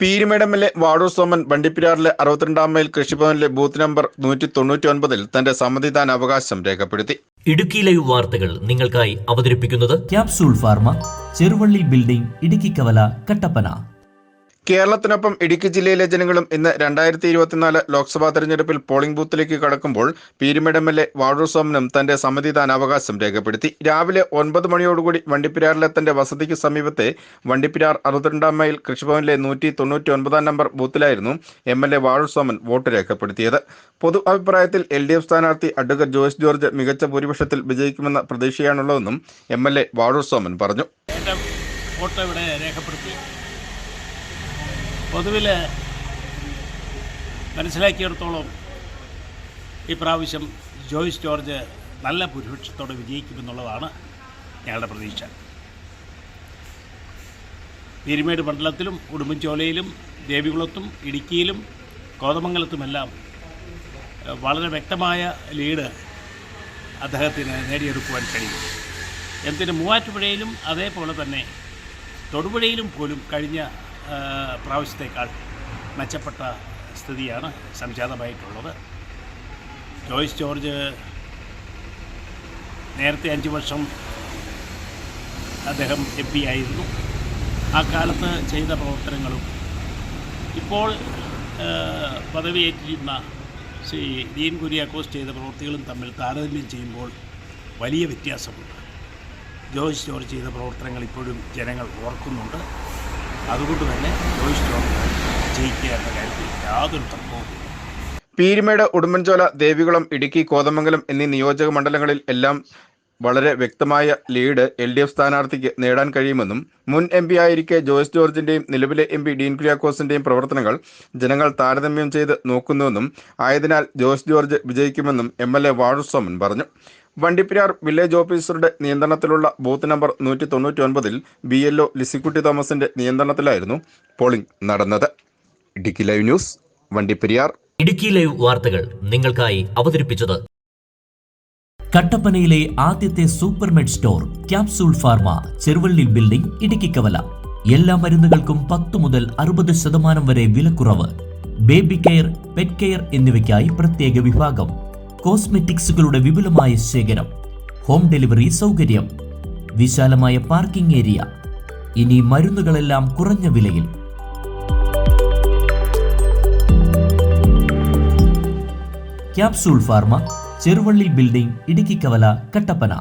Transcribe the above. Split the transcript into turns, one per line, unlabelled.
പീരുമേട് വാഴൂർ സോമൻ വണ്ടിപ്പെരിയാറിലെ 62 മൈൽ കൃഷിഭവനിലെ booth number 199-ൽ തന്റെ സമ്മതിദാനാവകാശം രേഖപ്പെടുത്തി.
ഇടുക്കി ലൈവ് വാർത്തകൾ നിങ്ങൾക്കായി അവതരിപ്പിക്കുന്നത്
capsule pharma, Cheruvally building, Idukki കവല, കട്ടപ്പന.
കേരളത്തിനൊപ്പം ഇടുക്കി ജില്ലയിലെ ജനങ്ങളും ഇന്ന് 2024 ലോക്സഭാ തെരഞ്ഞെടുപ്പിൽ പോളിംഗ് ബൂത്തിലേക്ക് കടക്കുമ്പോൾ പീരുമേട് വാഴൂർ സോമനും തന്റെ സമ്മതിദാനാവകാശം രേഖപ്പെടുത്തി. രാവിലെ 9 മണിയോടുകൂടി വണ്ടിപ്പെരിയാറിലെ തന്റെ വസതിക്ക് സമീപത്തെ വണ്ടിപ്പെരിയാർ 62 മൈൽ കൃഷിഭവനിലെ 199 നമ്പർ ബൂത്തിലായിരുന്നു MLA വാഴൂർ സോമൻ വോട്ട് രേഖപ്പെടുത്തിയത്. പൊതു അഭിപ്രായത്തിൽ LDF സ്ഥാനാർത്ഥി അഡ്വക്കേറ്റ് ജോയ്സ് ജോർജ് മികച്ച ഭൂരിപക്ഷത്തിൽ വിജയിക്കുമെന്ന പ്രതീക്ഷയാണുള്ളതെന്നും MLA വാഴൂർ സോമൻ പറഞ്ഞു.
പൊതുവിൽ മനസ്സിലാക്കിയിടത്തോളം ഈ പ്രാവശ്യം ജോയ്സ് ജോർജ് നല്ല ഭൂരിപക്ഷത്തോടെ വിജയിക്കുമെന്നുള്ളതാണ് ഞങ്ങളുടെ പ്രതീക്ഷ. പീരുമേട് മണ്ഡലത്തിലും ഉടുമ്പൻചോലയിലും ദേവികുളത്തും ഇടുക്കിയിലും കോതമംഗലത്തുമെല്ലാം വളരെ വ്യക്തമായ ലീഡ് അദ്ദേഹത്തിന് നേടിയെടുക്കുവാൻ കഴിയും. എന്തിന് മൂവാറ്റുപുഴയിലും അതേപോലെ തന്നെ തൊടുപുഴയിലും പോലും കഴിഞ്ഞ പ്രാവശ്യത്തേക്കാൾ മെച്ചപ്പെട്ട സ്ഥിതിയാണ് സംജാതമായിട്ടുള്ളത്. ജോയ്സ് ജോർജ് നേരത്തെ 5 വർഷം അദ്ദേഹം MP ആയിരുന്നു. ആ കാലത്ത് ചെയ്ത പ്രവർത്തനങ്ങളും ഇപ്പോൾ പദവിയേറ്റിരുന്ന ശ്രീ ഡീൻ കുര്യാക്കോസ് ചെയ്ത പ്രവൃത്തികളും തമ്മിൽ താരതമ്യം ചെയ്യുമ്പോൾ വലിയ വ്യത്യാസമുണ്ട്. ജോയ്സ് ജോർജ് ചെയ്ത പ്രവർത്തനങ്ങൾ ഇപ്പോഴും ജനങ്ങൾ ഓർക്കുന്നുണ്ട്. അതുകൊണ്ട് തന്നെ ജോയ്സ് ജോർജ് ജയിക്കുക എന്ന കാര്യത്തിൽ യാതൊരു തർക്കവുമില്ല.
പീരുമേട്, ഉടുമ്പൻചോല, ദേവികുളം, ഇടുക്കി, കോതമംഗലം എന്നീ നിയോജക മണ്ഡലങ്ങളിൽ എല്ലാം വളരെ വ്യക്തമായ ലീഡ് LDF സ്ഥാനാർത്ഥിക്ക് നേടാൻ കഴിയുമെന്നും മുൻ MP ആയിരിക്കെ ജോയ്സ് ജോർജിന്റെയും നിലവിലെ MP ഡീൻ കുര്യാക്കോസിന്റെയും പ്രവർത്തനങ്ങൾ ജനങ്ങൾ താരതമ്യം ചെയ്ത് നോക്കുന്നുവെന്നും ആയതിനാൽ ജോയ്സ് ജോർജ് വിജയിക്കുമെന്നും MLA വാഴൂർ സോമൻ പറഞ്ഞു. വണ്ടിപ്പെരിയാർ വില്ലേജ് ഓഫീസറുടെ നിയന്ത്രണത്തിലുള്ള ബൂത്ത് നമ്പർ 199-ൽ BLO ലിസിക്കുട്ടി തോമസിന്റെ നിയന്ത്രണത്തിലായിരുന്നു പോളിംഗ് നടന്നത്. Idukki live news, Vandiperiyar.
Idukki live വാർത്തകൾ നിങ്ങൾക്കായി അവതരിപ്പിച്ചത്
കട്ടപ്പനയിലെ ആദ്യത്തെ supermed store capsule pharma, Cheruvally building, Idukki കവല. എല്ലാ മരുന്നുകൾക്കും 10 മുതൽ 60% വരെ വിലക്കുറവ്. ബേബി കെയർ, പെറ്റ് കെയർ എന്നിവയ്ക്കായി പ്രത്യേക വിഭാഗം. കോസ്മെറ്റിക്സുകളുടെ വിപുലമായ ശേഖരം. ഹോം ഡെലിവറി സൗകര്യം. വിശാലമായ പാർക്കിംഗ് ഏരിയ. ഇനി മരുന്നുകളെല്ലാം കുറഞ്ഞ വിലയിൽ. Capsule pharma, Cheruvally building, Idukki കവല, കട്ടപ്പന.